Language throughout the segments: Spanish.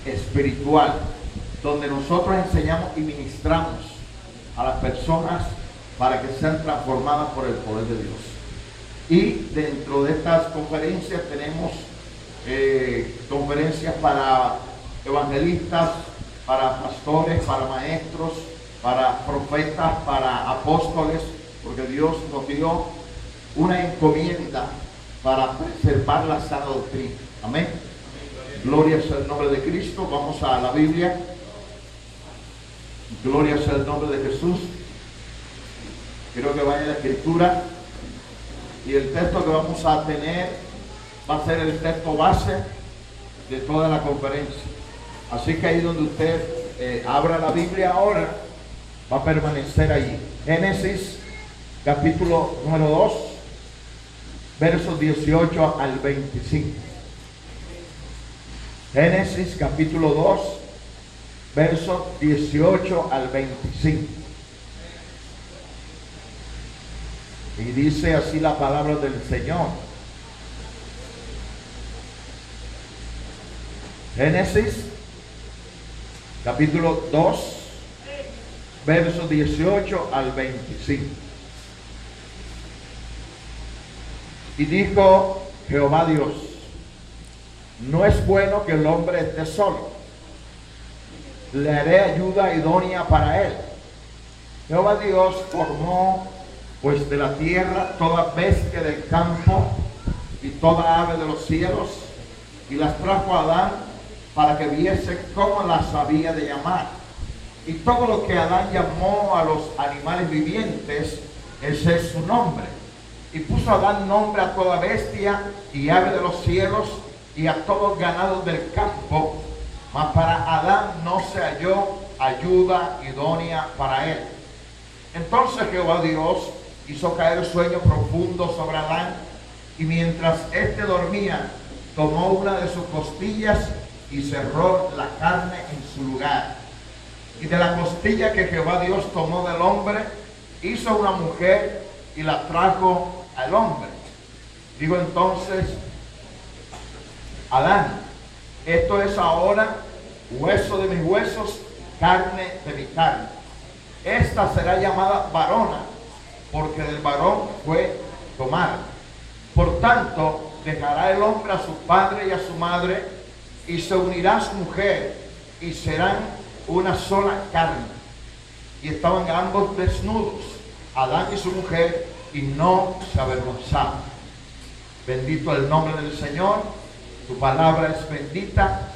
espiritual, donde nosotros enseñamos y ministramos a las personas para que sean transformadas por el poder de Dios. Y dentro de estas conferencias tenemos conferencias para evangelistas, para pastores, para maestros, para profetas, para apóstoles, porque Dios nos dio una encomienda para preservar la sana doctrina. Amén. Gloria sea el nombre de Cristo. Vamos a la Biblia. Gloria sea el nombre de Jesús. Quiero que vaya a la escritura. Y el texto que vamos a tener va a ser el texto base de toda la conferencia. Así que ahí donde usted abra la Biblia ahora, va a permanecer allí. Génesis capítulo número 2, versos 18 al 25. Génesis capítulo 2, versos 18 al 25. Y dice así la palabra del Señor. Génesis capítulo 2, versos 18 al 25. Y dijo Jehová Dios: no es bueno que el hombre esté solo, le haré ayuda idónea para él. Jehová Dios formó pues de la tierra toda bestia del campo y toda ave de los cielos, y las trajo a Adán para que viese cómo las había de llamar. Y todo lo que Adán llamó a los animales vivientes, ese es su nombre. Y puso Adán nombre a toda bestia y ave de los cielos y a todos ganados del campo, mas para Adán no se halló ayuda idónea para él. Entonces Jehová Dios hizo caer sueño profundo sobre Adán, y mientras éste dormía, tomó una de sus costillas y cerró la carne en su lugar. Y de la costilla que Jehová Dios tomó del hombre, hizo una mujer y la trajo al hombre. Digo entonces Adán: esto es ahora hueso de mis huesos, carne de mi carne. Esta será llamada varona, porque del varón fue tomada. Por tanto, dejará el hombre a su padre y a su madre, y se unirá a su mujer, y serán una sola carne. Y estaban ambos desnudos, Adán y su mujer, y no se avergonzaban. Bendito el nombre del Señor. Tu palabra es bendita,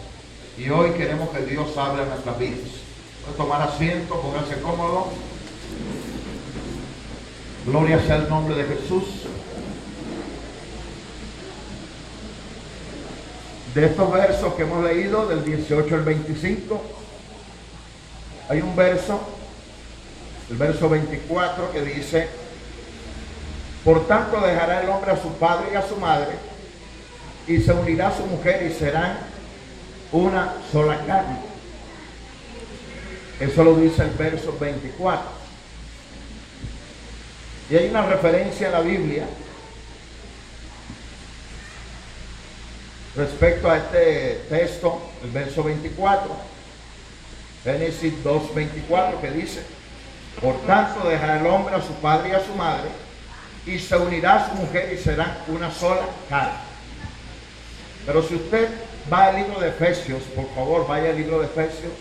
y hoy queremos que Dios hable a nuestras vidas. Voy a tomar asiento, pónganse cómodo. Gloria sea el nombre de Jesús. De estos versos que hemos leído, del 18 al 25, hay un verso, el verso 24, que dice: por tanto dejará el hombre a su padre y a su madre, y se unirá a su mujer, y serán una sola carne. Eso lo dice el verso 24. Y hay una referencia en la Biblia respecto a este texto, el verso 24, Génesis 2:24, que dice: por tanto dejará el hombre a su padre y a su madre, y se unirá a su mujer, y serán una sola carne. Pero si usted va al libro de Efesios, por favor, vaya al libro de Efesios,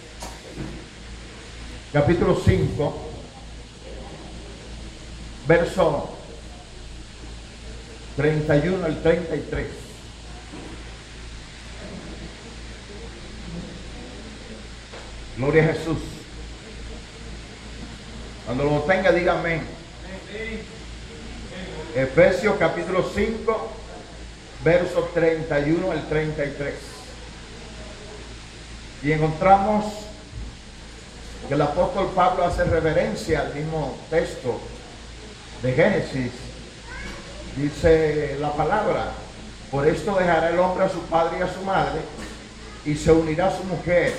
capítulo 5, verso 31 al 33. Gloria a Jesús. Cuando lo tenga, diga amén. Efesios capítulo 5, versos 31 al 33. Y encontramos que el apóstol Pablo hace reverencia al mismo texto de Génesis. Dice la palabra: por esto dejará el hombre a su padre y a su madre, y se unirá a su mujer,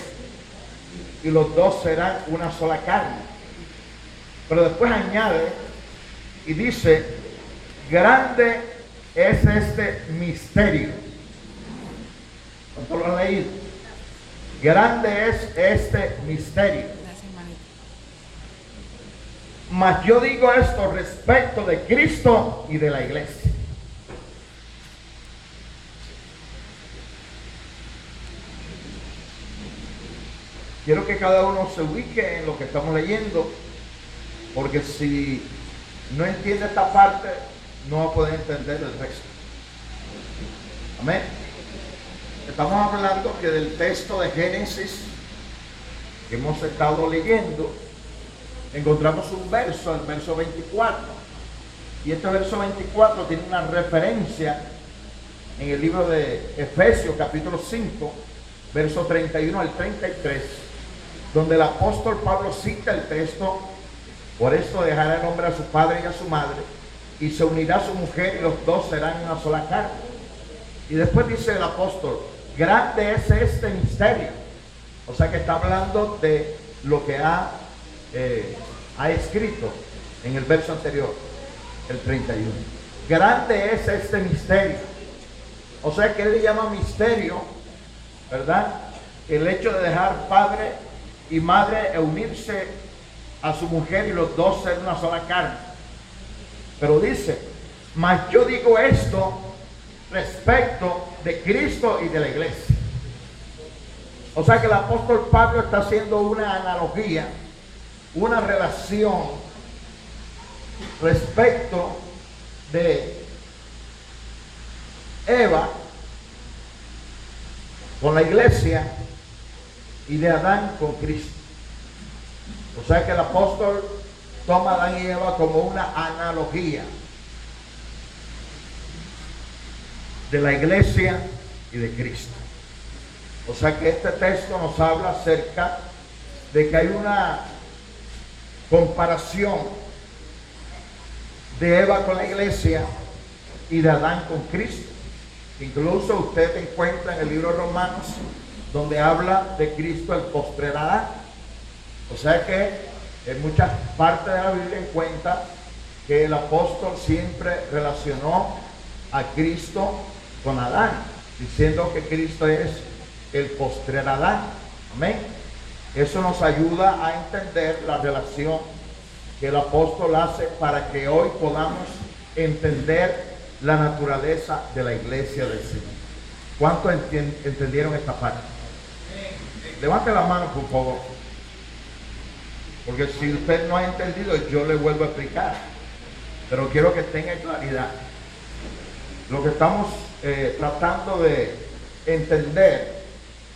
y los dos serán una sola carne. Pero después añade y dice: grande es este misterio. ¿Cuánto lo han leído? Grande es este misterio. Mas yo digo esto respecto de Cristo y de la iglesia. Quiero que cada uno se ubique en lo que estamos leyendo, porque si no entiende esta parte, no va a poder entender el resto. Amén. Estamos hablando que del texto de Génesis que hemos estado leyendo, encontramos un verso, el verso 24. Y este verso 24 tiene una referencia en el libro de Efesios, capítulo 5, verso 31 al 33, donde el apóstol Pablo cita el texto: por esto dejará el hombre a su padre y a su madre, y se unirá a su mujer, y los dos serán una sola carne. Y después dice el apóstol: grande es este misterio. O sea que está hablando de lo que ha escrito en el verso anterior, el 31. Grande es este misterio. O sea que él le llama misterio, ¿verdad?, el hecho de dejar padre y madre e unirse a su mujer y los dos ser una sola carne. Pero dice: mas yo digo esto respecto de Cristo y de la iglesia. O sea que el apóstol Pablo está haciendo una analogía, una relación respecto de Eva con la iglesia y de Adán con Cristo. O sea que el apóstol toma a Adán y Eva como una analogía de la iglesia y de Cristo. O sea que este texto nos habla acerca de que hay una comparación de Eva con la iglesia y de Adán con Cristo. Incluso usted encuentra en el libro de Romanos donde habla de Cristo, el postrer Adán. O sea que en muchas partes de la Biblia encuentra que el apóstol siempre relacionó a Cristo con Adán, diciendo que Cristo es el postrer Adán. Amén. Eso nos ayuda a entender la relación que el apóstol hace para que hoy podamos entender la naturaleza de la iglesia del Señor. ¿Cuántos entendieron esta parte? Levante la mano, por favor. Porque si usted no ha entendido, yo le vuelvo a explicar. Pero quiero que tenga claridad. Lo que estamos tratando de entender,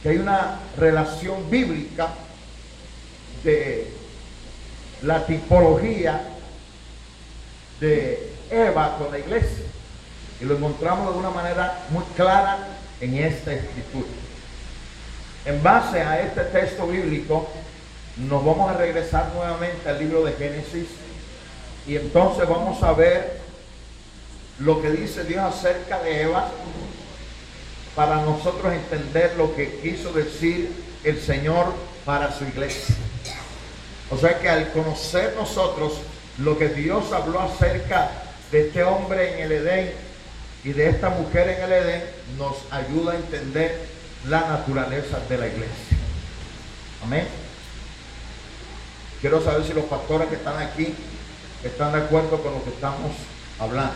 que hay una relación bíblica de la tipología de Eva con la iglesia, y lo encontramos de una manera muy clara en esta escritura. En base a este texto bíblico nos vamos a regresar nuevamente al libro de Génesis, y entonces vamos a ver lo que dice Dios acerca de Eva, para nosotros entender lo que quiso decir el Señor para su iglesia. O sea que al conocer nosotros lo que Dios habló acerca de este hombre en el Edén y de esta mujer en el Edén, nos ayuda a entender la naturaleza de la iglesia. Amén. Quiero saber si los pastores que están aquí están de acuerdo con lo que estamos hablando.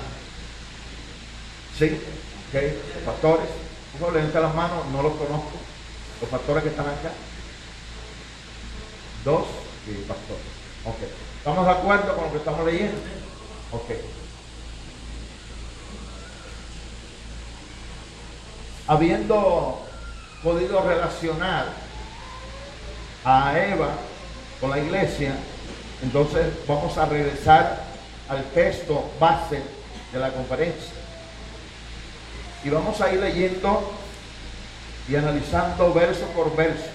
¿Sí? ¿Ok? Los pastores, por favor, levanten las manos, no los conozco. Los pastores que están acá. Dos. Sí, pastor. Ok. ¿Estamos de acuerdo con lo que estamos leyendo? Ok. Habiendo podido relacionar a Eva con la iglesia, entonces vamos a regresar al texto base de la conferencia. Y vamos a ir leyendo y analizando verso por verso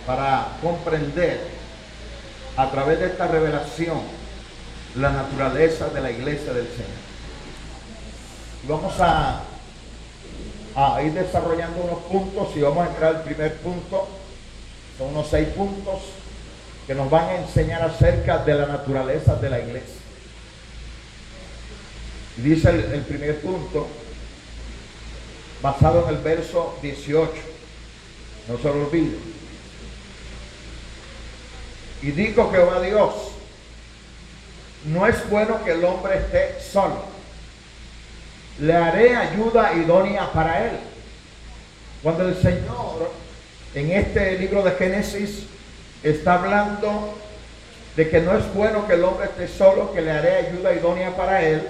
para comprender a través de esta revelación la naturaleza de la iglesia del Señor. Y vamos a ir desarrollando unos puntos, y vamos a entrar al primer punto. Son unos 6 puntos que nos van a enseñar acerca de la naturaleza de la iglesia. Y dice el primer punto, basado en el verso 18: No se lo olvide. Y dijo Jehová Dios, no es bueno que el hombre esté solo. Le haré ayuda idónea para él. Cuando el Señor en este libro de Génesis está hablando de que no es bueno que el hombre esté solo, que le haré ayuda idónea para él,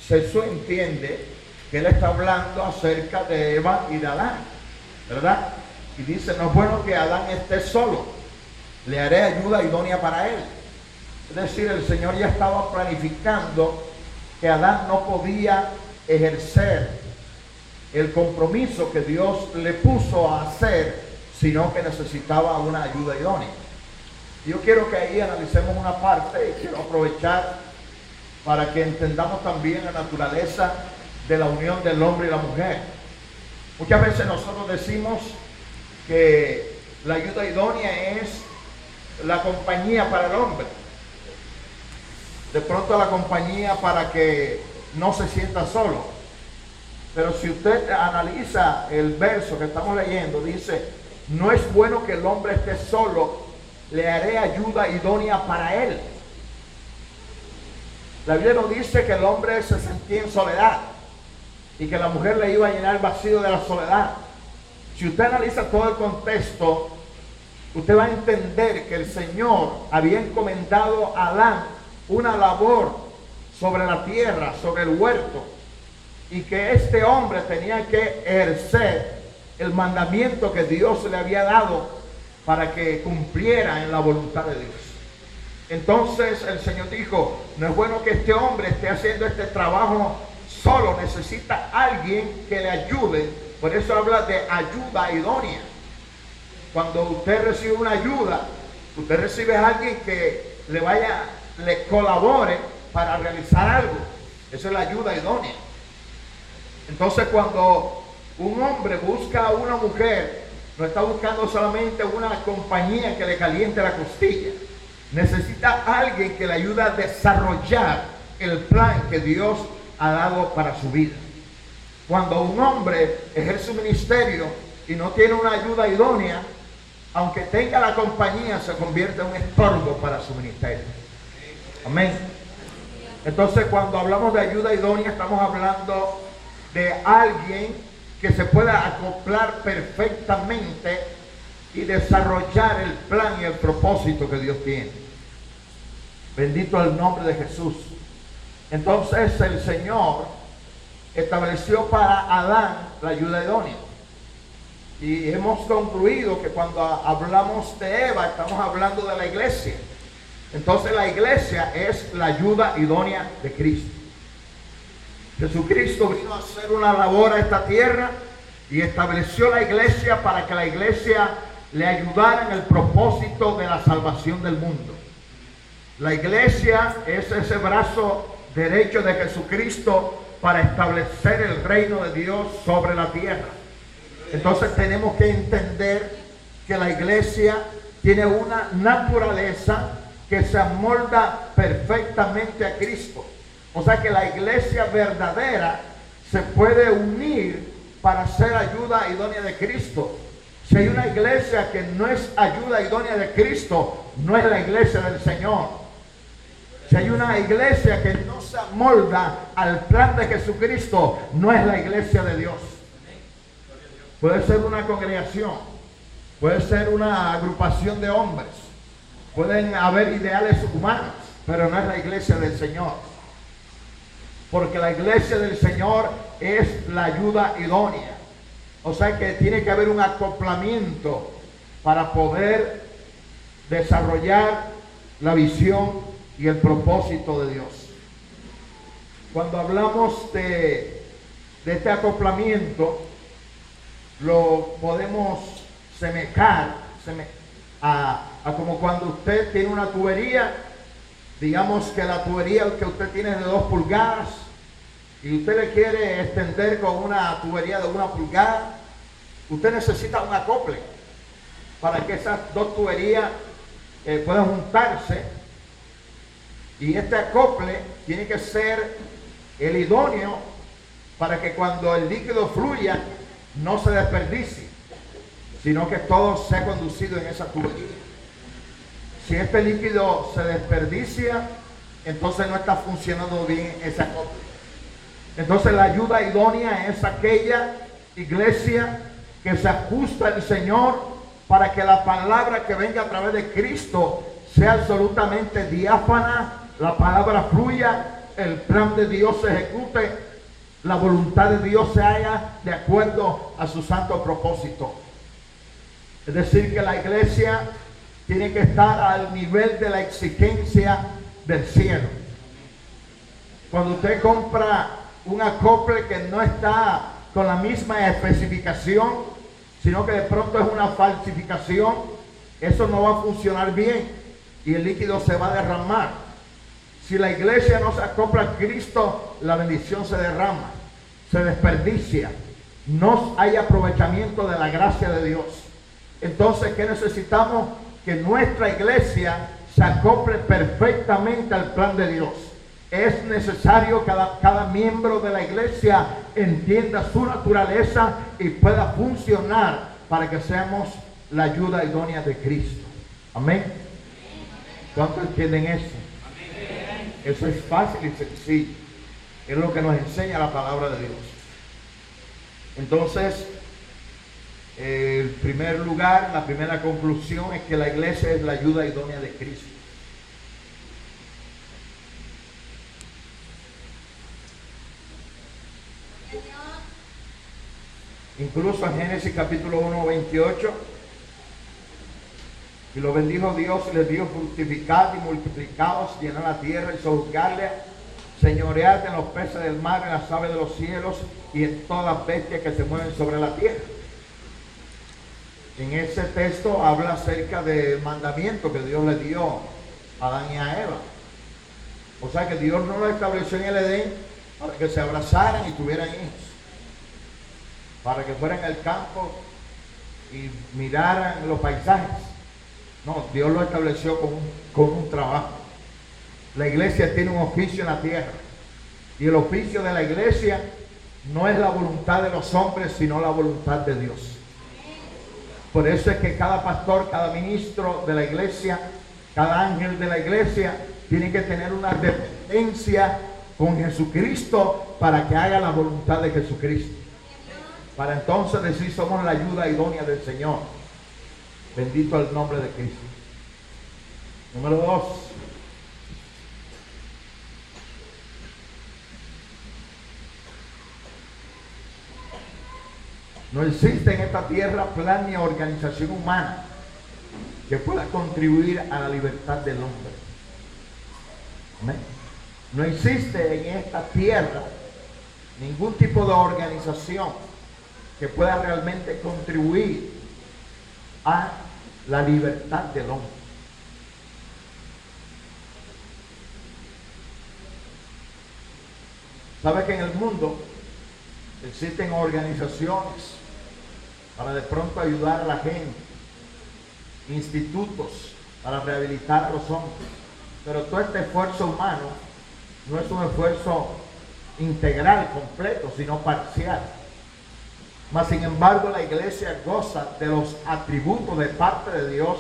se entiende que él está hablando acerca de Eva y de Adán, ¿verdad? Y dice, no es bueno que Adán esté solo, le haré ayuda idónea para él. Es decir, el Señor ya estaba planificando que Adán no podía ejercer el compromiso que Dios le puso a hacer, sino que necesitaba una ayuda idónea. Yo quiero que ahí analicemos una parte y quiero aprovechar para que entendamos también la naturaleza de la unión del hombre y la mujer. Muchas veces nosotros decimos que la ayuda idónea es la compañía para el hombre. De pronto la compañía para que no se sienta solo. Pero si usted analiza el verso que estamos leyendo, dice, no es bueno que el hombre esté solo, le haré ayuda idónea para él. La Biblia nos dice que el hombre se sentía en soledad y que la mujer le iba a llenar el vacío de la soledad. Si usted analiza todo el contexto, usted va a entender que el Señor había encomendado a Adán una labor sobre la tierra, sobre el huerto, y que este hombre tenía que ejercer el mandamiento que Dios le había dado para que cumpliera en la voluntad de Dios. Entonces el Señor dijo, no es bueno que este hombre esté haciendo este trabajo solo, necesita alguien que le ayude. Por eso habla de ayuda idónea. Cuando usted recibe una ayuda, usted recibe a alguien que le colabore para realizar algo. Esa es la ayuda idónea. Entonces cuando un hombre busca a una mujer, no está buscando solamente una compañía que le caliente la costilla. Necesita a alguien que le ayude a desarrollar el plan que Dios ha dado para su vida. Cuando un hombre ejerce un ministerio y no tiene una ayuda idónea, aunque tenga la compañía, se convierte en un estorbo para su ministerio. Amén. Entonces, cuando hablamos de ayuda idónea, estamos hablando de alguien que se pueda acoplar perfectamente y desarrollar el plan y el propósito que Dios tiene. Bendito el nombre de Jesús. Entonces el Señor estableció para Adán la ayuda idónea. Y hemos concluido que cuando hablamos de Eva, estamos hablando de la iglesia. Entonces la iglesia es la ayuda idónea de Cristo. Jesucristo vino a hacer una labor a esta tierra y estableció la iglesia para que la iglesia le ayudara en el propósito de la salvación del mundo. La iglesia es ese brazo derecho de Jesucristo para establecer el reino de Dios sobre la tierra. Entonces tenemos que entender que la iglesia tiene una naturaleza que se amolda perfectamente a Cristo. O sea que la iglesia verdadera se puede unir para ser ayuda idónea de Cristo. Si hay una iglesia que no es ayuda idónea de Cristo, no es la iglesia del Señor. Si hay una iglesia que no se amolda al plan de Jesucristo, no es la iglesia de Dios. Puede ser una congregación, puede ser una agrupación de hombres, pueden haber ideales humanos, pero no es la iglesia del Señor. Porque la iglesia del Señor es la ayuda idónea. O sea que tiene que haber un acoplamiento para poder desarrollar la visión y el propósito de Dios. Cuando hablamos de este acoplamiento, lo podemos semejar a como cuando usted tiene una tubería. Digamos que la tubería que usted tiene es de 2 pulgadas y usted le quiere extender con una tubería de 1 pulgada. Usted necesita un acople para que esas 2 tuberías puedan juntarse, y este acople tiene que ser el idóneo para que cuando el líquido fluya no se desperdicie, sino que todo sea conducido en esa tubería. Si este líquido se desperdicia, entonces no está funcionando bien esa copia. Entonces la ayuda idónea es aquella iglesia que se ajusta al Señor para que la palabra que venga a través de Cristo sea absolutamente diáfana, la palabra fluya, el plan de Dios se ejecute, la voluntad de Dios se haga de acuerdo a su santo propósito. Es decir, que la iglesia tiene que estar al nivel de la exigencia del cielo. Cuando usted compra un acople que no está con la misma especificación, sino que de pronto es una falsificación, eso no va a funcionar bien y el líquido se va a derramar. Si la iglesia no se acopla a Cristo, la bendición se derrama, se desperdicia, no hay aprovechamiento de la gracia de Dios. Entonces, ¿qué necesitamos? Que nuestra iglesia se acople perfectamente al plan de Dios. Es necesario que cada miembro de la iglesia entienda su naturaleza y pueda funcionar para que seamos la ayuda idónea de Cristo. Amén. ¿Cuántos entienden eso? Eso es fácil y sencillo. Es lo que nos enseña la palabra de Dios. Entonces, en primer lugar, la primera conclusión es que la iglesia es la ayuda idónea de Cristo. Incluso en Génesis capítulo 1, 28, y lo bendijo Dios y les dijo: fructificad y multiplicaos, llenad la tierra y sojuzgadla, señoread en los peces del mar, en las aves de los cielos y en todas las bestias que se mueven sobre la tierra. En ese texto habla acerca del mandamiento que Dios le dio a Adán y a Eva. O sea que Dios no lo estableció en el Edén para que se abrazaran y tuvieran hijos, para que fueran al campo y miraran los paisajes. No, Dios lo estableció con un trabajo. La iglesia tiene un oficio en la tierra, y el oficio de la iglesia no es la voluntad de los hombres, sino la voluntad de Dios. Por eso es que cada pastor, cada ministro de la iglesia, cada ángel de la iglesia tiene que tener una dependencia con Jesucristo para que haga la voluntad de Jesucristo. Para entonces decir: somos la ayuda idónea del Señor. Bendito el nombre de Cristo. Número 2. No existe en esta tierra plan ni organización humana que pueda contribuir a la libertad del hombre. ¿Amén? No existe en esta tierra ningún tipo de organización que pueda realmente contribuir a la libertad del hombre. ¿Sabe que en el mundo existen organizaciones para de pronto ayudar a la gente, institutos para rehabilitar a los hombres? Pero todo este esfuerzo humano no es un esfuerzo integral, completo, sino parcial. Mas sin embargo, la iglesia goza de los atributos de parte de Dios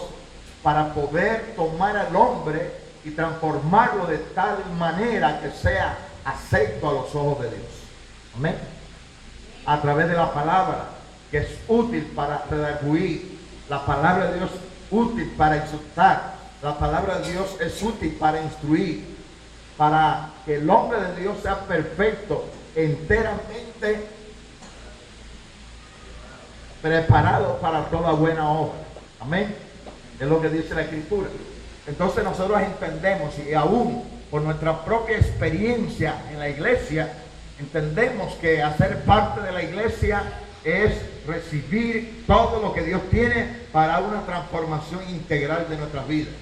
para poder tomar al hombre y transformarlo de tal manera que sea acepto a los ojos de Dios. Amén. A través de la palabra, que es útil para redarguir, la palabra de Dios útil para exhortar, la palabra de Dios es útil para instruir, para que el hombre de Dios sea perfecto, enteramente preparado para toda buena obra. Amén. Es lo que dice la Escritura. Entonces nosotros entendemos, y aún por nuestra propia experiencia en la iglesia, entendemos que hacer parte de la iglesia es recibir todo lo que Dios tiene para una transformación integral de nuestras vidas.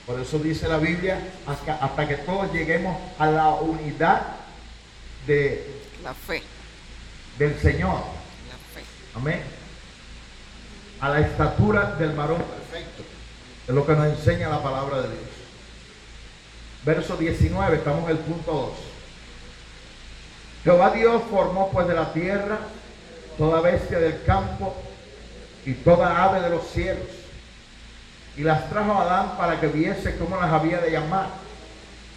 Por eso dice la Biblia: hasta que todos lleguemos a la unidad de la fe del Señor. La fe. Amén. A la estatura del varón perfecto. Es lo que nos enseña la palabra de Dios. Verso 19, estamos en el punto 2. Jehová Dios formó pues de la tierra toda bestia del campo y toda ave de los cielos, y las trajo a Adán para que viese cómo las había de llamar.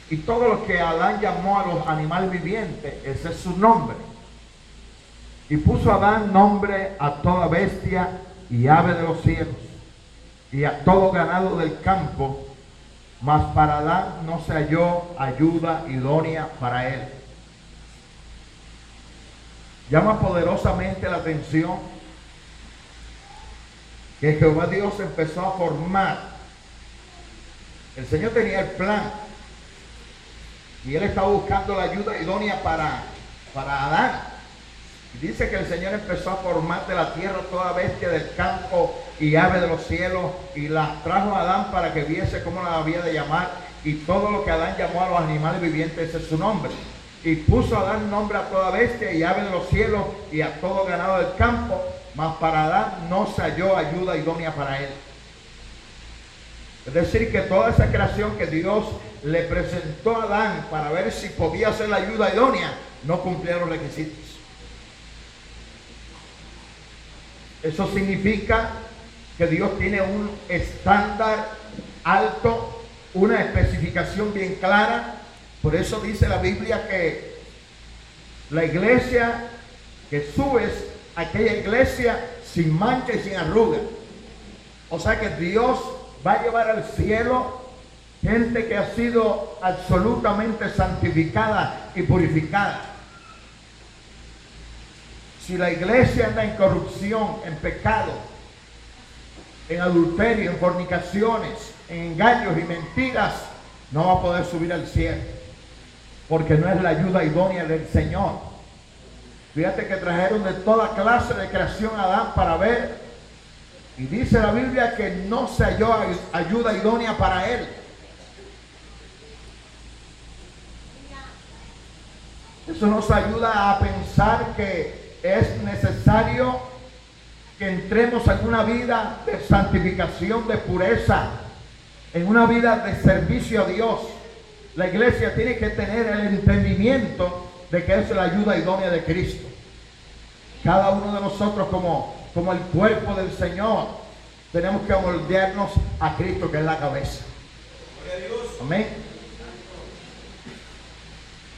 Y todo lo que Adán llamó a los animales vivientes, ese es su nombre. Y puso Adán nombre a toda bestia y ave de los cielos, y a todo ganado del campo, mas para Adán no se halló ayuda idónea para él. Llama poderosamente la atención que Jehová Dios empezó a formar. El Señor tenía el plan y Él estaba buscando la ayuda idónea para Adán. Y dice que el Señor empezó a formar de la tierra toda bestia del campo y ave de los cielos, y las trajo a Adán para que viese cómo las había de llamar. Y todo lo que Adán llamó a los animales vivientes, ese es su nombre. Y puso a Adán nombre a toda bestia y ave de los cielos y a todo ganado del campo, mas para Adán no se halló ayuda idónea para él. Es decir, que toda esa creación que Dios le presentó a Adán para ver si podía ser la ayuda idónea, no cumplía los requisitos. Eso significa que Dios tiene un estándar alto, una especificación bien clara. Por eso dice la Biblia que la iglesia que sube es aquella iglesia sin mancha y sin arruga. O sea que Dios va a llevar al cielo gente que ha sido absolutamente santificada y purificada. Si la iglesia anda en corrupción, en pecado, en adulterio, en fornicaciones, en engaños y mentiras, no va a poder subir al cielo, porque no es la ayuda idónea del Señor. Fíjate que trajeron de toda clase de creación a Adán para ver, y dice la Biblia que no se halló ayuda idónea para él. Eso nos ayuda a pensar que es necesario que entremos en una vida de santificación, de pureza, en una vida de servicio a Dios. La iglesia tiene que tener el entendimiento de que es la ayuda idónea de Cristo. Cada uno de nosotros como el cuerpo del Señor tenemos que moldearnos a Cristo, que es la cabeza. Amén.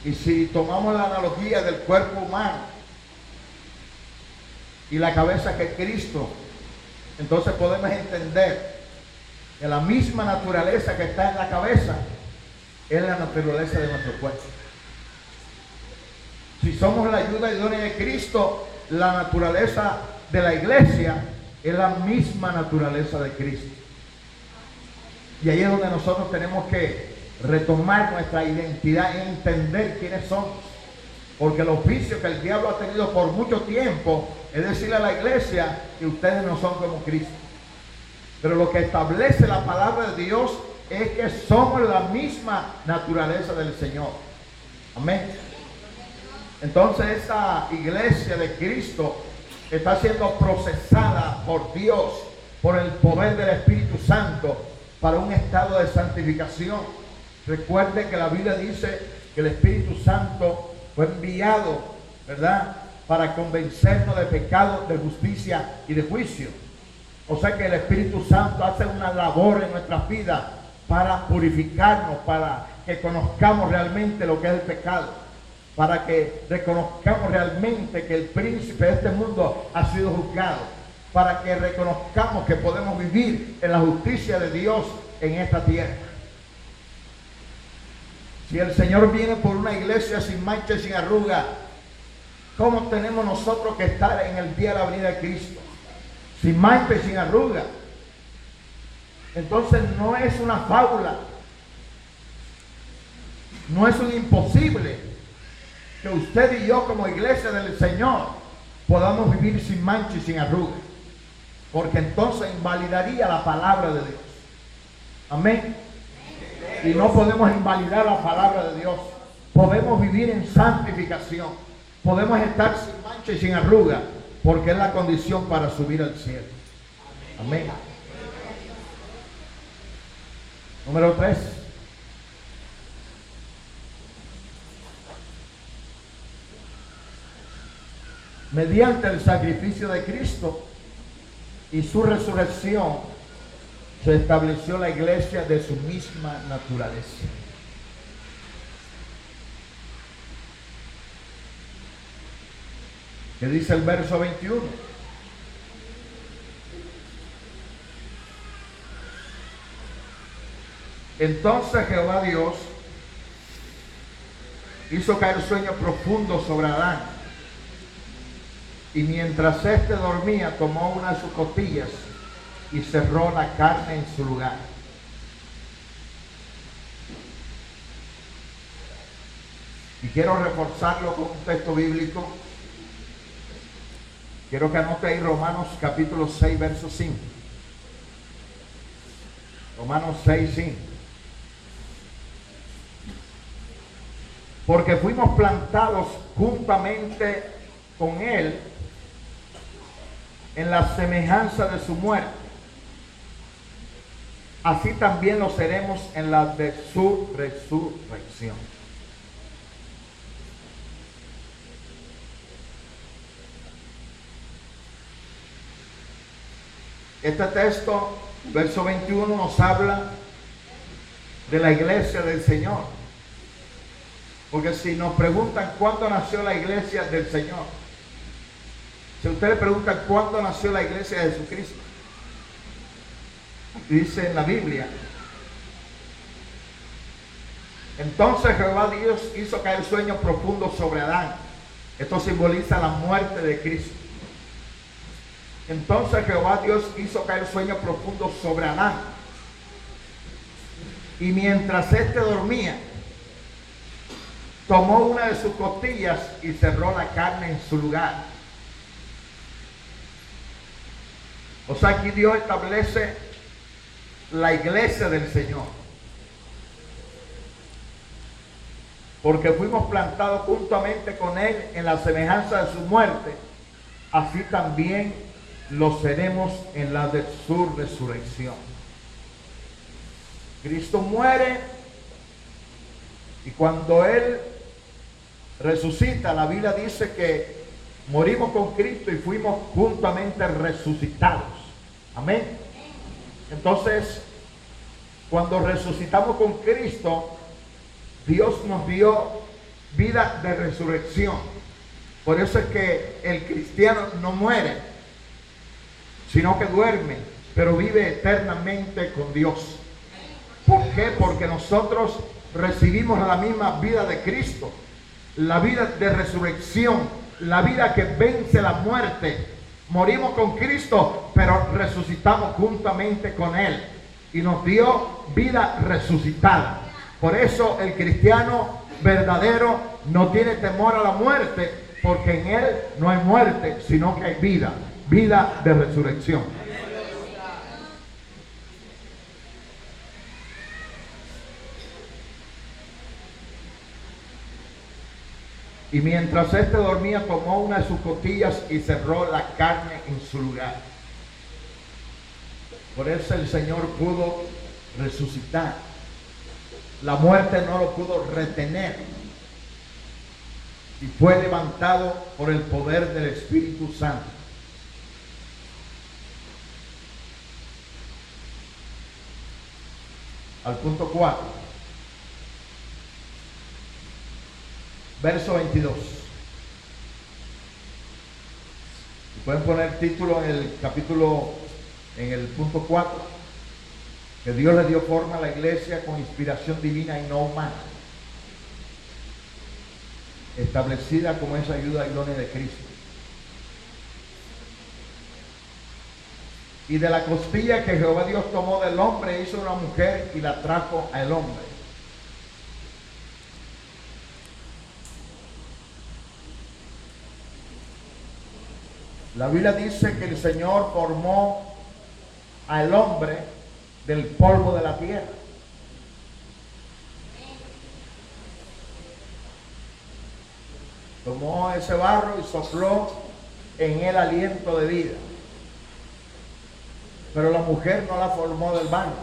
Y si tomamos la analogía del cuerpo humano y la cabeza que es Cristo, entonces podemos entender que la misma naturaleza que está en la cabeza es la naturaleza de nuestro cuerpo. Si somos la ayuda idónea de Cristo, la naturaleza de la iglesia es la misma naturaleza de Cristo. Y ahí es donde nosotros tenemos que retomar nuestra identidad y entender quiénes somos. Porque el oficio que el diablo ha tenido por mucho tiempo es decirle a la iglesia que ustedes no son como Cristo. Pero lo que establece la palabra de Dios es que somos la misma naturaleza del Señor. Amén. Entonces esa iglesia de Cristo está siendo procesada por Dios, por el poder del Espíritu Santo, para un estado de santificación. Recuerde que la Biblia dice que el Espíritu Santo fue enviado, ¿verdad?, para convencernos de pecado, de justicia y de juicio. O sea que el Espíritu Santo hace una labor en nuestras vidas para purificarnos, para que conozcamos realmente lo que es el pecado, para que reconozcamos realmente que el príncipe de este mundo ha sido juzgado, para que reconozcamos que podemos vivir en la justicia de Dios en esta tierra. Si el Señor viene por una iglesia sin mancha y sin arruga, ¿cómo tenemos nosotros que estar en el día de la venida de Cristo? Sin mancha y sin arruga. Entonces no es una fábula, no es un imposible que usted y yo como iglesia del Señor podamos vivir sin mancha y sin arruga, porque entonces invalidaría la palabra de Dios. Amén. Y no podemos invalidar la palabra de Dios. Podemos vivir en santificación, podemos estar sin mancha y sin arruga, porque es la condición para subir al cielo. Amén. Número 3. Mediante el sacrificio de Cristo, y su resurrección se estableció la iglesia de su misma naturaleza. ¿Qué dice el verso 21? Entonces Jehová Dios hizo caer sueño profundo sobre Adán, y mientras éste dormía, tomó una de sus costillas y cerró la carne en su lugar. Y quiero reforzarlo con un texto bíblico. Quiero que anote ahí Romanos capítulo 6, verso 5. Romanos 6, 5. Porque fuimos plantados juntamente con Él en la semejanza de su muerte, así también lo seremos en la de su resurrección. Este texto, verso 21, nos habla de la iglesia del Señor. Porque si nos preguntan cuándo nació la iglesia del Señor, si ustedes preguntan cuándo nació la iglesia de Jesucristo, dice en la Biblia: entonces Jehová Dios hizo caer sueño profundo sobre Adán. Esto simboliza la muerte de Cristo. Entonces Jehová Dios hizo caer sueño profundo sobre Adán, y mientras éste dormía, tomó una de sus costillas y cerró la carne en su lugar. O sea, aquí Dios establece la iglesia del Señor. Porque fuimos plantados juntamente con Él en la semejanza de su muerte, así también lo seremos en la de su resurrección. Cristo muere, y cuando Él resucita, la Biblia dice que morimos con Cristo y fuimos juntamente resucitados. Amén. Entonces, cuando resucitamos con Cristo, Dios nos dio vida de resurrección. Por eso es que el cristiano no muere, sino que duerme, pero vive eternamente con Dios. ¿Por qué? Porque nosotros recibimos la misma vida de Cristo, la vida de resurrección, la vida que vence la muerte. Morimos con Cristo, pero resucitamos juntamente con Él, y nos dio vida resucitada. Por eso el cristiano verdadero no tiene temor a la muerte, porque en Él no hay muerte, sino que hay vida, vida de resurrección. Y mientras éste dormía, tomó una de sus costillas y cerró la carne en su lugar. Por eso el Señor pudo resucitar. La muerte no lo pudo retener, y fue levantado por el poder del Espíritu Santo. Al punto 4, verso 22. Pueden poner título en el capítulo, en el punto 4, que Dios le dio forma a la iglesia con inspiración divina y no humana, establecida como esa ayuda idónea de Cristo. Y de la costilla que Jehová Dios tomó del hombre, hizo una mujer y la trajo al hombre. La Biblia dice que el Señor formó al hombre del polvo de la tierra. Tomó ese barro y sopló en él aliento de vida. Pero la mujer no la formó del barro,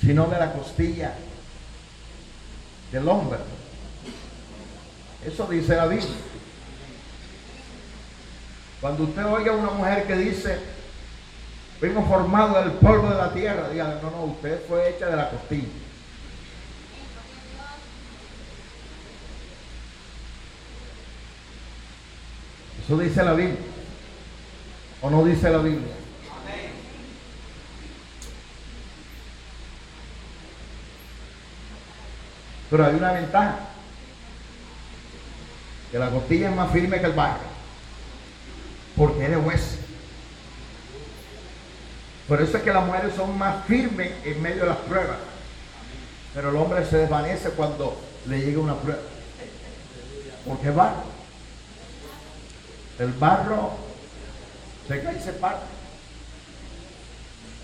sino de la costilla del hombre. Eso dice la Biblia. Cuando usted oiga a una mujer que dice, fuimos formados del polvo de la tierra, dígale, no, usted fue hecha de la costilla. Eso dice la Biblia. ¿O no dice la Biblia? Pero hay una ventaja, que la costilla es más firme que el barro, porque es de hueso. Por eso es que las mujeres son más firmes en medio de las pruebas, pero el hombre se desvanece cuando le llega una prueba, porque es barro. El barro se cae y se parte,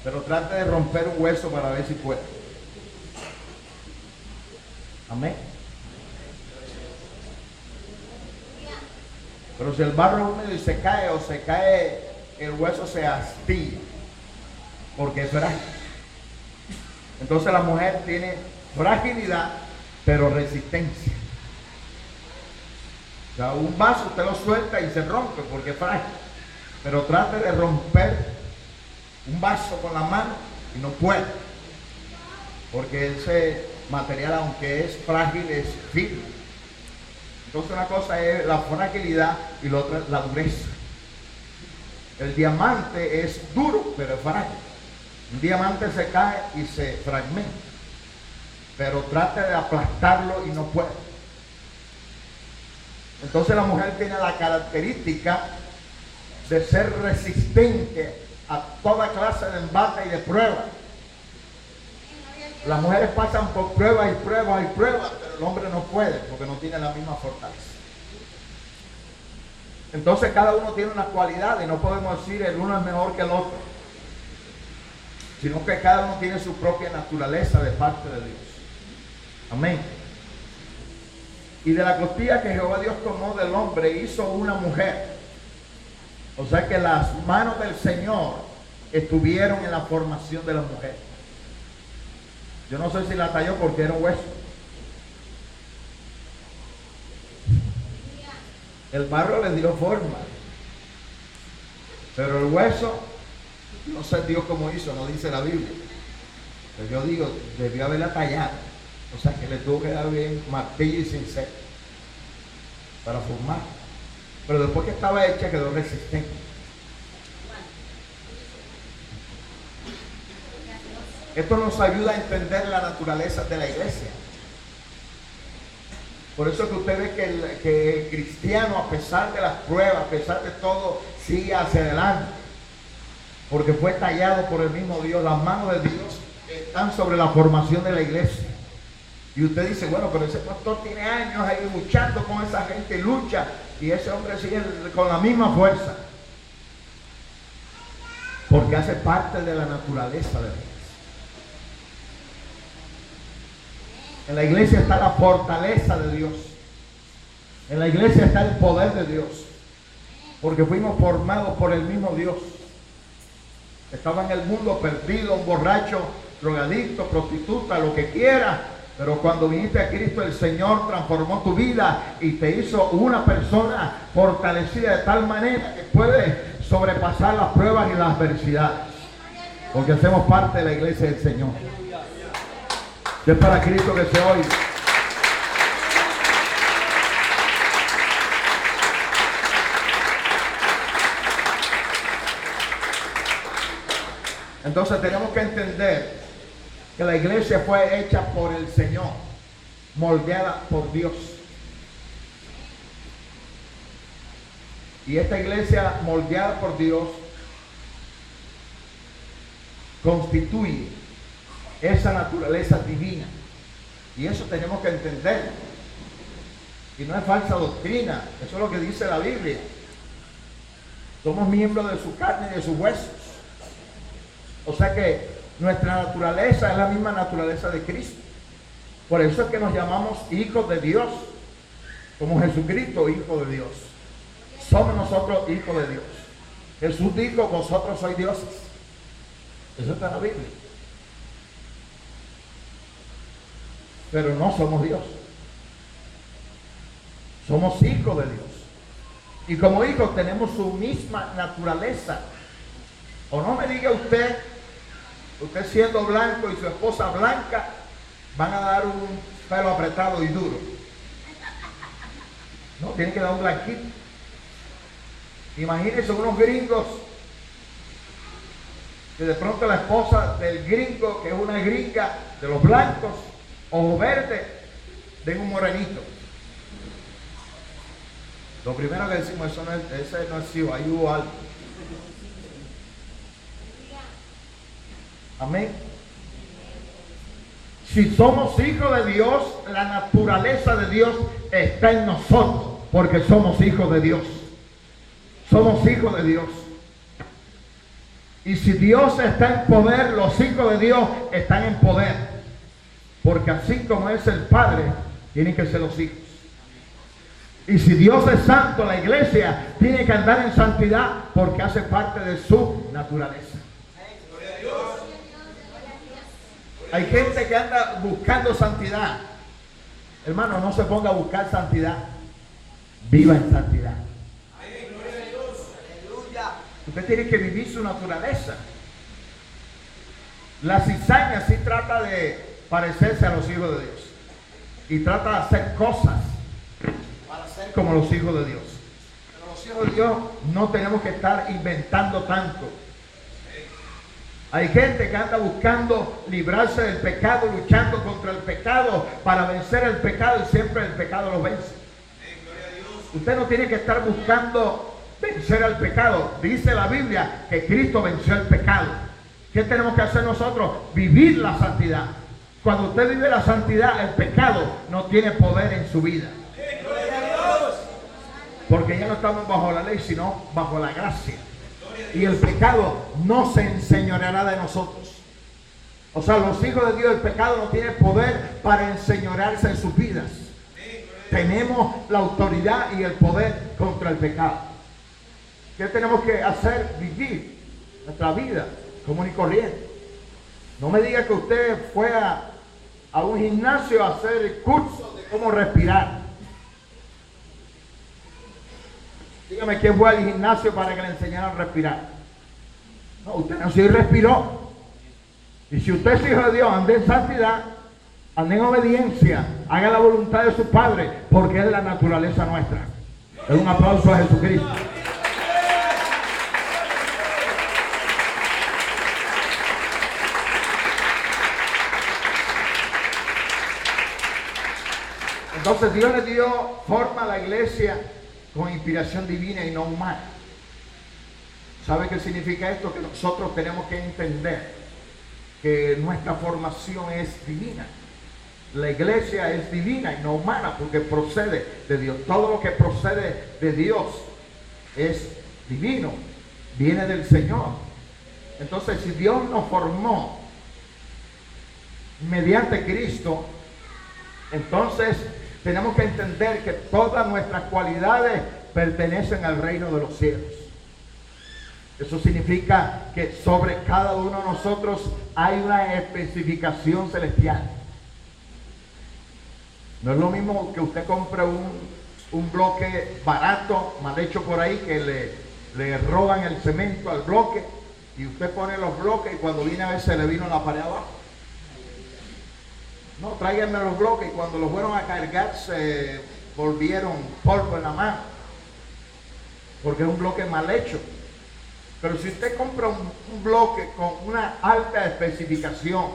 pero trate de romper un hueso para ver si puede. Amén. Pero si el barro es húmedo y se cae, o se cae, el hueso se astilla, porque es frágil. Entonces la mujer tiene fragilidad, pero resistencia. O sea, un vaso usted lo suelta y se rompe porque es frágil. Pero trate de romper un vaso con la mano y no puede, porque ese material, aunque es frágil, es firme. Entonces una cosa es la fragilidad y la otra es la dureza. El diamante es duro, pero es frágil. Un diamante se cae y se fragmenta, pero trate de aplastarlo y no puede. Entonces la mujer tiene la característica de ser resistente a toda clase de embate y de prueba. Las mujeres pasan por pruebas y pruebas y pruebas, pero el hombre no puede porque no tiene la misma fortaleza. Entonces cada uno tiene una cualidad y no podemos decir el uno es mejor que el otro, sino que cada uno tiene su propia naturaleza de parte de Dios. Amén. Y de la costilla que Jehová Dios tomó del hombre hizo una mujer. O sea que las manos del Señor estuvieron en la formación de la mujer. Yo no sé si la talló porque era un hueso. El barro le dio forma, pero el hueso, no sé Dios cómo hizo, no dice la Biblia. Pero yo digo, debió haberla tallado. O sea que le tuvo que dar bien martillo y cincel para formar. Pero después que estaba hecha quedó resistente. Esto nos ayuda a entender la naturaleza de la iglesia. Por eso que usted ve que el cristiano, a pesar de las pruebas, a pesar de todo, sigue hacia adelante. Porque fue tallado por el mismo Dios. Las manos de Dios están sobre la formación de la iglesia. Y usted dice, bueno, pero ese pastor tiene años ahí luchando con esa gente, lucha, y ese hombre sigue con la misma fuerza. Porque hace parte de la naturaleza de Dios. En la iglesia está la fortaleza de Dios. En la iglesia está el poder de Dios. Porque fuimos formados por el mismo Dios. Estaba en el mundo perdido, un borracho, drogadicto, prostituta, lo que quiera. Pero cuando viniste a Cristo, el Señor transformó tu vida y te hizo una persona fortalecida de tal manera que puede sobrepasar las pruebas y las adversidades. Porque hacemos parte de la iglesia del Señor. Es para Cristo que se oye. Entonces tenemos que entender que la iglesia fue hecha por el Señor, moldeada por Dios. Y esta iglesia moldeada por Dios constituye esa naturaleza divina. Y eso tenemos que entender. Y no es falsa doctrina, eso es lo que dice la Biblia. Somos miembros de su carne y de sus huesos. O sea que nuestra naturaleza es la misma naturaleza de Cristo. Por eso es que nos llamamos hijos de Dios, como Jesucristo, hijo de Dios. Somos nosotros hijos de Dios. Jesús dijo, vosotros sois dioses. Eso está en la Biblia. Pero no somos Dios. Somos hijos de Dios. Y como hijos tenemos su misma naturaleza. O no me diga usted siendo blanco y su esposa blanca, van a dar un pelo apretado y duro. No, tienen que dar un blanquito. Imagínense unos gringos que de pronto la esposa del gringo, que es una gringa de los blancos, ojo verde, den un morenito. Lo primero que decimos, ese no es hijo, ahí hubo algo. Amén. Si somos hijos de Dios, la naturaleza de Dios está en nosotros, porque somos hijos de Dios. Somos hijos de Dios. Y si Dios está en poder, los hijos de Dios están en poder. Porque así como es el Padre, tienen que ser los hijos. Y si Dios es santo, la iglesia tiene que andar en santidad porque hace parte de su naturaleza. Hay gente que anda buscando santidad. Hermano, no se ponga a buscar santidad. Viva en santidad. Usted tiene que vivir su naturaleza. La cizaña sí trata de parecerse a los hijos de Dios. Y trata de hacer cosas para ser como los hijos de Dios. Pero los hijos de Dios no tenemos que estar inventando tanto. Hay gente que anda buscando librarse del pecado, luchando contra el pecado para vencer el pecado y siempre el pecado lo vence. Usted no tiene que estar buscando vencer al pecado. Dice la Biblia que Cristo venció el pecado. ¿Qué tenemos que hacer nosotros? Vivir la santidad. Cuando usted vive la santidad, el pecado no tiene poder en su vida. Porque ya no estamos bajo la ley, sino bajo la gracia. Y el pecado no se enseñoreará de nosotros. O sea, los hijos de Dios, el pecado no tiene poder para enseñorearse en sus vidas. Tenemos la autoridad y el poder contra el pecado. ¿Qué tenemos que hacer? Vivir nuestra vida común y corriente. No me diga que usted fue a un gimnasio a hacer cursos de cómo respirar. Dígame quién fue al gimnasio para que le enseñaran a respirar. No, usted nació y respiró. Y si usted es hijo de Dios, ande en santidad, ande en obediencia, haga la voluntad de su Padre, porque es la naturaleza nuestra. Es un aplauso a Jesucristo. Entonces Dios le dio forma a la iglesia con inspiración divina y no humana. ¿Sabe qué significa esto? Que nosotros tenemos que entender que nuestra formación es divina. La iglesia es divina y no humana porque procede de Dios. Todo lo que procede de Dios es divino, viene del Señor. Entonces, si Dios nos formó mediante Cristo, entonces tenemos que entender que todas nuestras cualidades pertenecen al reino de los cielos. Eso significa que sobre cada uno de nosotros hay una especificación celestial. No es lo mismo que usted compre un bloque barato, mal hecho por ahí, que le roban el cemento al bloque y usted pone los bloques y cuando viene a ver se le vino la pared abajo. No, tráiganme los bloques y cuando los fueron a cargar se volvieron polvo en la mano. Porque es un bloque mal hecho. Pero si usted compra un bloque con una alta especificación,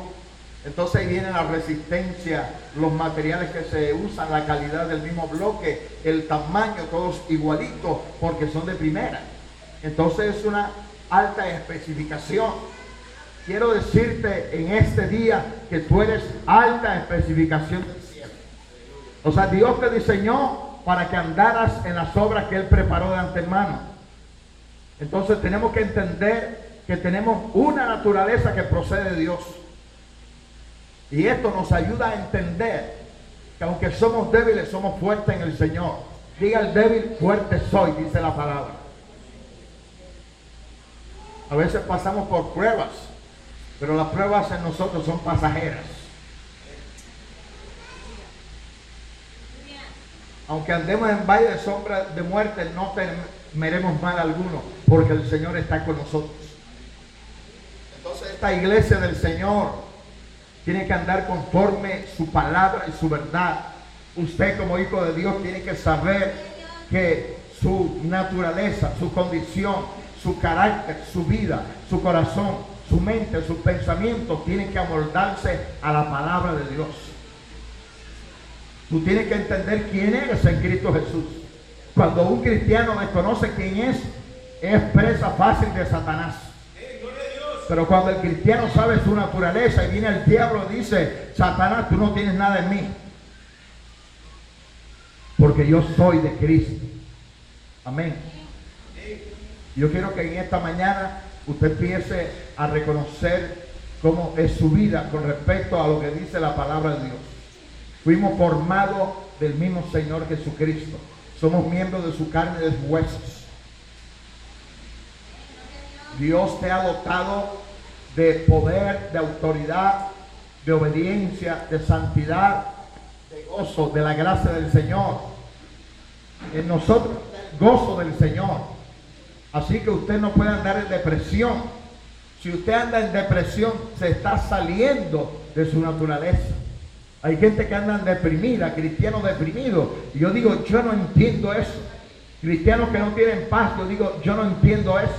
entonces ahí viene la resistencia, los materiales que se usan, la calidad del mismo bloque, el tamaño, todos igualitos, porque son de primera. Entonces es una alta especificación. Quiero decirte en este día que tú eres alta especificación del cielo. O sea, Dios te diseñó para que andaras en las obras que Él preparó de antemano. Entonces tenemos que entender que tenemos una naturaleza que procede de Dios. Y esto nos ayuda a entender que aunque somos débiles, somos fuertes en el Señor. Diga el débil, fuerte soy, dice la palabra. A veces pasamos por pruebas, pero las pruebas en nosotros son pasajeras. Aunque andemos en valle de sombra de muerte, no temeremos mal alguno, porque el Señor está con nosotros. Entonces esta iglesia del Señor tiene que andar conforme su palabra y su verdad. Usted como hijo de Dios tiene que saber que su naturaleza, su condición, su carácter, su vida, su corazón, su mente, sus pensamientos tienen que amoldarse a la palabra de Dios. Tú tienes que entender quién eres en Cristo Jesús. Cuando un cristiano desconoce quién es presa fácil de Satanás. Pero cuando el cristiano sabe su naturaleza y viene el diablo y dice: Satanás, tú no tienes nada en mí, porque yo soy de Cristo. Amén. Yo quiero que en esta mañana usted empiece a reconocer cómo es su vida con respecto a lo que dice la palabra de Dios. Fuimos formados del mismo Señor Jesucristo. Somos miembros de su carne y de sus huesos. Dios te ha dotado de poder, de autoridad, de obediencia, de santidad, de gozo, de la gracia del Señor. En nosotros el gozo del Señor. Así que usted no puede andar en depresión. Si usted anda en depresión, se está saliendo de su naturaleza. Hay gente que anda deprimida, cristianos deprimidos. Y yo digo, yo no entiendo eso. Cristianos que no tienen paz, yo digo, yo no entiendo eso.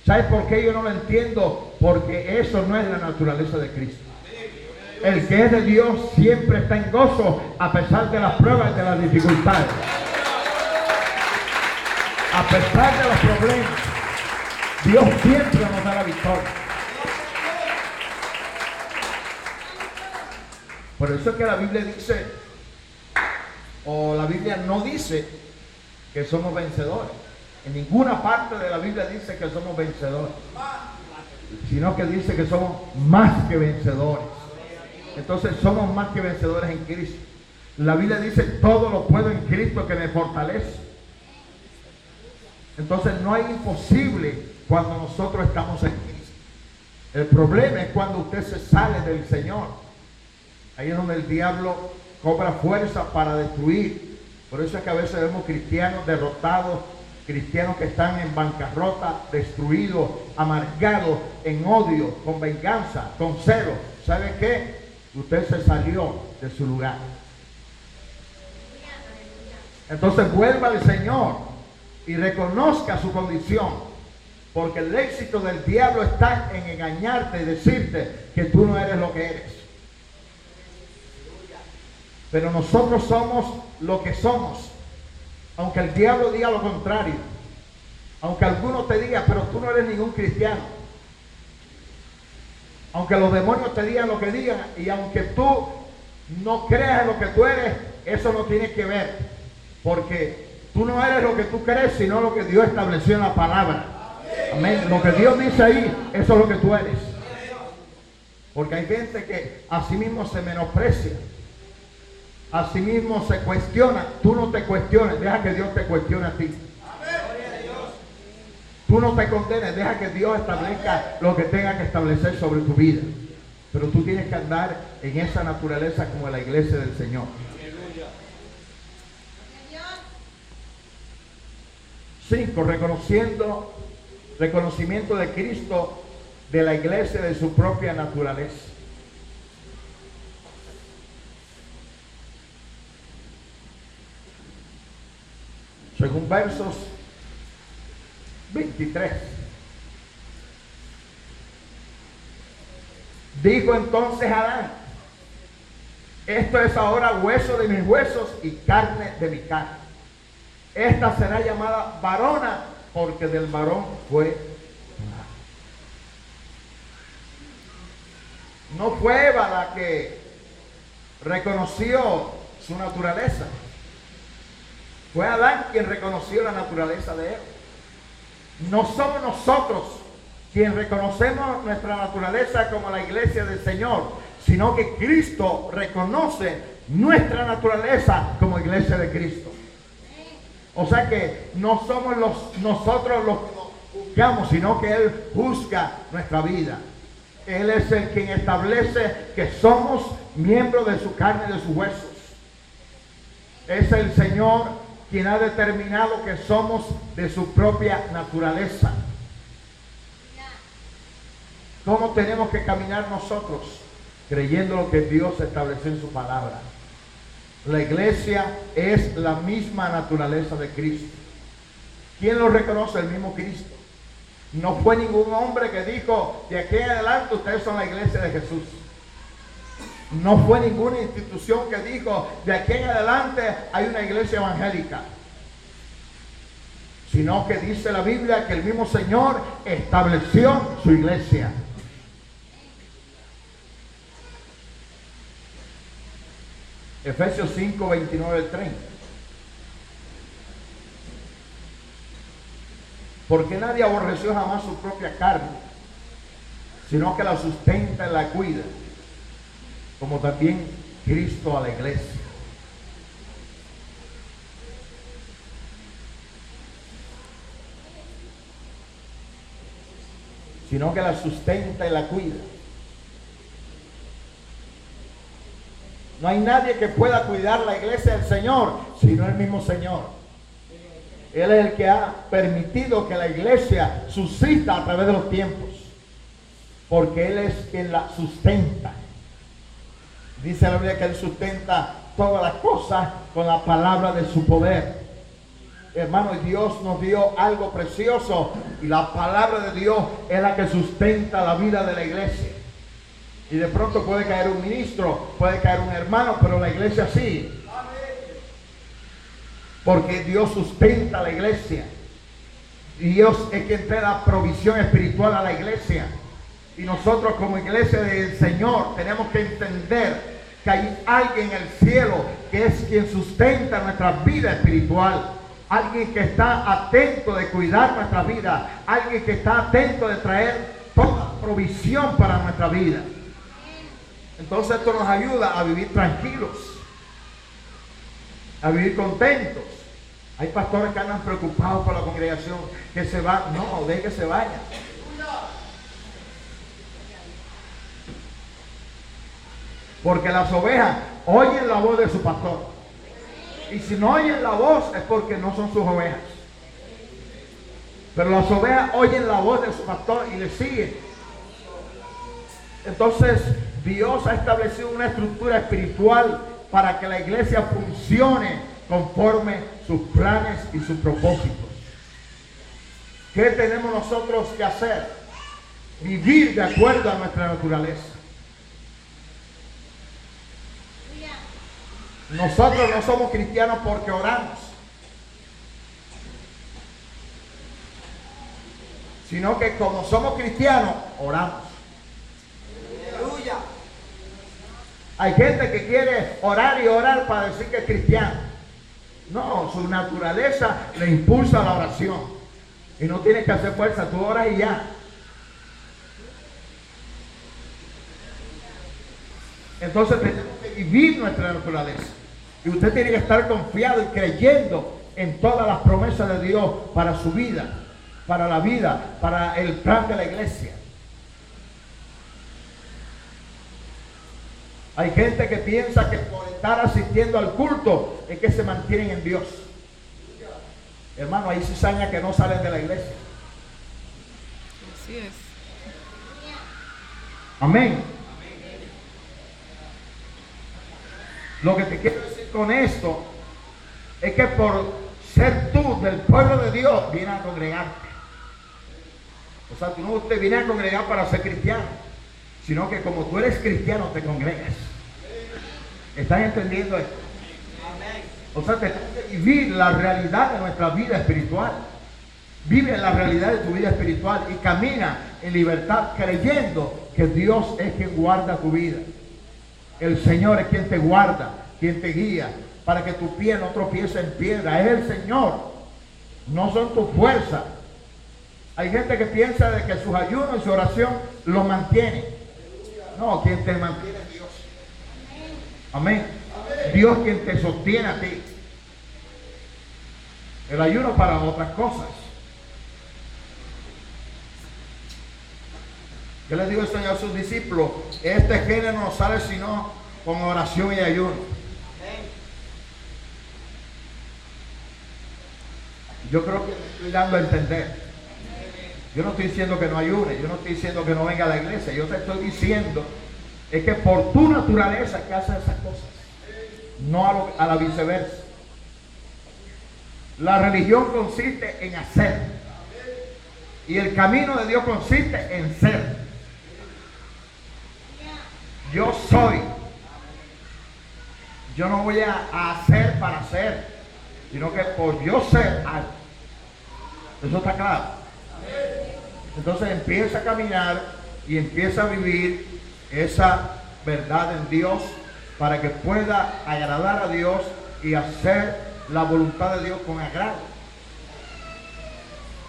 ¿Sabes por qué yo no lo entiendo? Porque eso no es la naturaleza de Cristo. El que es de Dios siempre está en gozo a pesar de las pruebas y de las dificultades. A pesar de los problemas, Dios siempre nos da la victoria. Por eso es que la Biblia dice, o la Biblia no dice que somos vencedores. En ninguna parte de la Biblia dice que somos vencedores, sino que dice que somos más que vencedores. Entonces somos más que vencedores en Cristo. La Biblia dice, todo lo puedo en Cristo que me fortalece. Entonces no hay imposible cuando nosotros estamos en Cristo. El problema es cuando usted se sale del Señor. Ahí es donde el diablo cobra fuerza para destruir. Por eso es que a veces vemos cristianos derrotados, cristianos que están en bancarrota, destruidos, amargados, en odio, con venganza, con celo. ¿Sabe qué? Usted se salió de su lugar. Entonces vuelva al Señor y reconozca su condición, porque el éxito del diablo está en engañarte y decirte que tú no eres lo que eres. Pero nosotros somos lo que somos, aunque el diablo diga lo contrario, aunque alguno te diga, pero tú no eres ningún cristiano, aunque los demonios te digan lo que digan, y aunque tú no creas en lo que tú eres, eso no tiene que ver, porque tú no eres lo que tú crees, sino lo que Dios estableció en la palabra. Amén. Lo que Dios dice ahí, eso es lo que tú eres. Porque hay gente que a sí mismo se menosprecia, a sí mismo se cuestiona. Tú no te cuestiones, deja que Dios te cuestione a ti. Tú no te condenes, deja que Dios establezca lo que tenga que establecer sobre tu vida. Pero tú tienes que andar en esa naturaleza como la iglesia del Señor. 5. Reconocimiento de Cristo de la iglesia de su propia naturaleza. Según versos 23. Dijo entonces Adán: esto es ahora hueso de mis huesos y carne de mi carne. Esta será llamada varona, porque del varón fue. No fue Eva la que reconoció su naturaleza. Fue Adán quien reconoció la naturaleza de él. No somos nosotros quien reconocemos nuestra naturaleza como la iglesia del Señor, sino que Cristo reconoce nuestra naturaleza como iglesia de Cristo. O sea que no somos nosotros los que nos juzgamos, sino que Él juzga nuestra vida. Él es el quien establece que somos miembros de su carne y de sus huesos. Es el Señor quien ha determinado que somos de su propia naturaleza. ¿Cómo tenemos que caminar nosotros? Creyendo lo que Dios estableció en su palabra. La iglesia es la misma naturaleza de Cristo. ¿Quién lo reconoce? El mismo Cristo. No fue ningún hombre que dijo, de aquí en adelante ustedes son la iglesia de Jesús. No fue ninguna institución que dijo, de aquí en adelante hay una iglesia evangélica. Sino que dice la Biblia que el mismo Señor estableció su iglesia. Efesios 5, 29 al 30. Porque nadie aborreció jamás su propia carne, sino que la sustenta y la cuida, como también Cristo a la iglesia. Sino que la sustenta y la cuida. No hay nadie que pueda cuidar la iglesia del Señor, sino el mismo Señor. Él es el que ha permitido que la iglesia subsista a través de los tiempos, porque Él es quien la sustenta. Dice la Biblia que Él sustenta todas las cosas con la palabra de su poder. Hermano, Dios nos dio algo precioso, y la palabra de Dios es la que sustenta la vida de la iglesia. Y de pronto puede caer un ministro, puede caer un hermano, pero la iglesia sí. Porque Dios sustenta la iglesia. Dios es quien te da provisión espiritual a la iglesia. Y nosotros como iglesia del Señor tenemos que entender que hay alguien en el cielo que es quien sustenta nuestra vida espiritual. Alguien que está atento de cuidar nuestra vida. Alguien que está atento de traer toda provisión para nuestra vida. Entonces esto nos ayuda a vivir tranquilos, a vivir contentos. Hay pastores que andan preocupados por la congregación, que se van. No, deje que se vayan. Porque las ovejas oyen la voz de su pastor. Y si no oyen la voz es porque no son sus ovejas. Pero las ovejas oyen la voz de su pastor y le siguen. Entonces Dios ha establecido una estructura espiritual para que la iglesia funcione conforme sus planes y sus propósitos. ¿Qué tenemos nosotros que hacer? Vivir de acuerdo a nuestra naturaleza. Nosotros no somos cristianos porque oramos, sino que como somos cristianos, oramos. Aleluya. Hay gente que quiere orar y orar para decir que es cristiano. No, su naturaleza le impulsa a la oración. Y no tienes que hacer fuerza, tú oras y ya. Entonces tenemos que vivir nuestra naturaleza. Y usted tiene que estar confiado y creyendo en todas las promesas de Dios para su vida, para el plan de la iglesia. Hay gente que piensa que por estar asistiendo al culto es que se mantienen en Dios. Hermano, hay cizañas que no salen de la iglesia. Así es. Amén. Lo que te quiero decir con esto es que por ser tú del pueblo de Dios, vienes a congregarte. O sea, tú no te vienes a congregar para ser cristiano, sino que como tú eres cristiano te congregas. ¿Estás entendiendo esto? O sea, tenemos que vivir la realidad de nuestra vida espiritual. Vive la realidad de tu vida espiritual y camina en libertad creyendo que Dios es quien guarda tu vida. El Señor es quien te guarda, quien te guía, para que tu pie no tropiece en piedra. Es el Señor, no son tus fuerzas. Hay gente que piensa de que sus ayunos y su oración lo mantienen. No, quien te mantiene es Dios. Amén. Dios quien te sostiene a ti. El ayuno para otras cosas. Yo les digo al Señor a sus discípulos, este género no sale sino con oración y ayuno. Yo creo que me estoy dando a entender. Yo no estoy diciendo que no ayune, yo no estoy diciendo que no venga a la iglesia, yo te estoy diciendo es que por tu naturaleza que haces esas cosas, no a la viceversa. La religión consiste en hacer y el camino de Dios consiste en ser. Yo soy. Yo no voy a hacer para ser, sino que por yo ser algo. Eso está claro. Entonces empieza a caminar y empieza a vivir esa verdad en Dios para que pueda agradar a Dios y hacer la voluntad de Dios con agrado.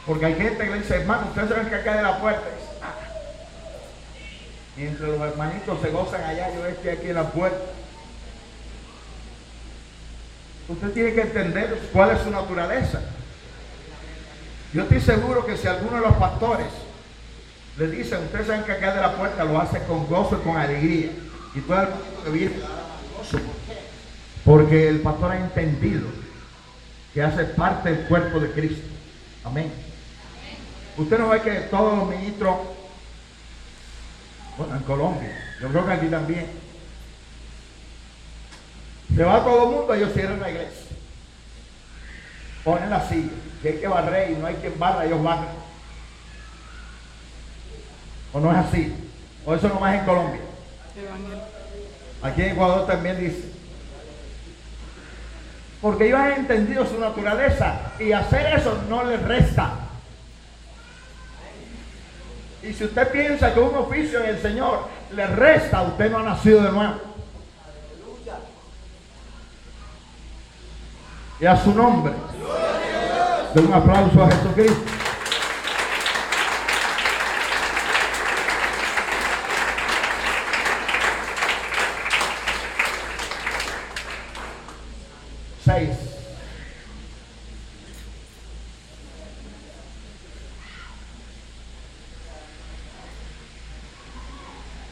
Porque hay gente que le dice, hermano, ustedes saben que acá de la puerta. Mientras los hermanitos se gozan allá, yo estoy aquí en la puerta. Usted tiene que entender cuál es su naturaleza. Yo estoy seguro que si alguno de los pastores le dicen, ustedes saben que acá de la puerta, lo hace con gozo y con alegría. Y todo el mundo que viene le da gozo. ¿Por qué? Porque el pastor ha entendido que hace parte del cuerpo de Cristo. Amén. Usted no ve que todos los ministros, bueno, en Colombia, yo creo que aquí también, se va todo el mundo, ellos cierran la iglesia. Ponen la silla. Si hay que barrer y no hay quien barra, ellos barren. ¿O no es así? ¿O eso nomás en Colombia? Aquí en Ecuador también dice. Porque ellos han entendido su naturaleza y hacer eso no les resta. Y si usted piensa que un oficio en el Señor le resta, usted no ha nacido de nuevo. Y a su nombre, de un aplauso a Jesucristo.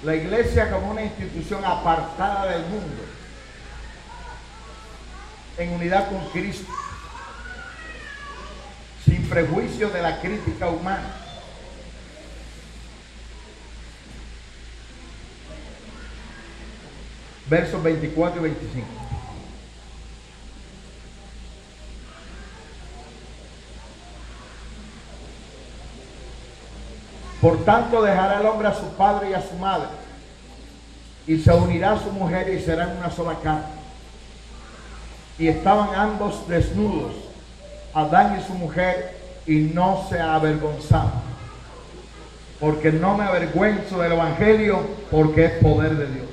La iglesia como una institución apartada del mundo, en unidad con Cristo, sin prejuicio de la crítica humana. Versos 24 y 25. Por tanto dejará el hombre a su padre y a su madre, y se unirá a su mujer y serán una sola carne. Y estaban ambos desnudos, Adán y su mujer, y no se avergonzaban. Porque no me avergüenzo del evangelio, porque es poder de Dios.